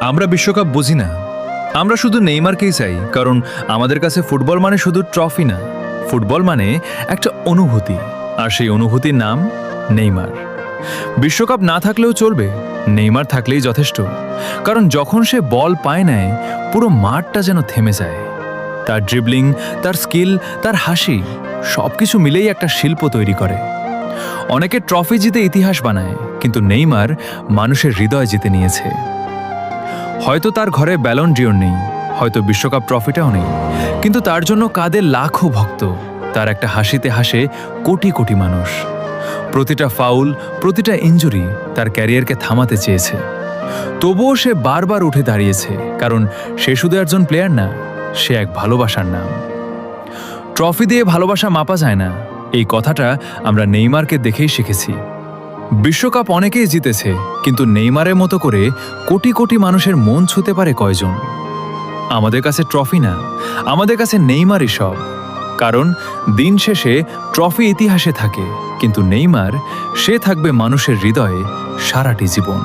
আমরা বিশ্বকাপ বুঝি না, আমরা শুধু নেইমারকেই চাই, কারণ আমাদের কাছে ফুটবল মানে শুধু ট্রফি না, ফুটবল মানে একটা অনুভূতি, আর সেই অনুভূতির নাম নেইমার। বিশ্বকাপ না থাকলেও চলবে, নেইমার থাকলেই যথেষ্ট, কারণ যখন সে বল পায় নেয় পুরো মাঠটা যেন থেমে যায়। তার ড্রিবলিং, তার স্কিল, তার হাসি সবকিছু মিলেই একটা শিল্প তৈরি করে। অনেকে ট্রফি জিতে ইতিহাস বানায়, কিন্তু নেইমার মানুষের হৃদয় জিতে নিয়েছে। হয়তো তার ঘরে ব্যালন ডিওর নেই, হয়তো বিশ্বকাপ ট্রফিটাও নেই, কিন্তু তার জন্য কাঁদে লাখো ভক্ত, তার একটা হাসিতে হাসে কোটি কোটি মানুষ। প্রতিটা ফাউল, প্রতিটা ইনজুরি তার ক্যারিয়ারকে থামাতে চেয়েছে, তবুও সে বারবার উঠে দাঁড়িয়েছে, কারণ সে শুধু একজন প্লেয়ার না, সে এক ভালোবাসার নাম। ট্রফি দিয়ে ভালোবাসা মাপা যায় না, এই কথাটা আমরা নেইমারকে দেখেই শিখেছি। বিশ্বকাপ অনেকেই জিতেছে, কিন্তু নেইমারের মতো করে কোটি কোটি মানুষের মন ছুঁতে পারে কয়জন? আমাদের কাছে ট্রফি না, আমাদের কাছে নেইমারই সব। কারণ দিন শেষে ট্রফি ইতিহাসে থাকে, কিন্তু নেইমার, সে থাকবে মানুষের হৃদয়ে সারাটি জীবন।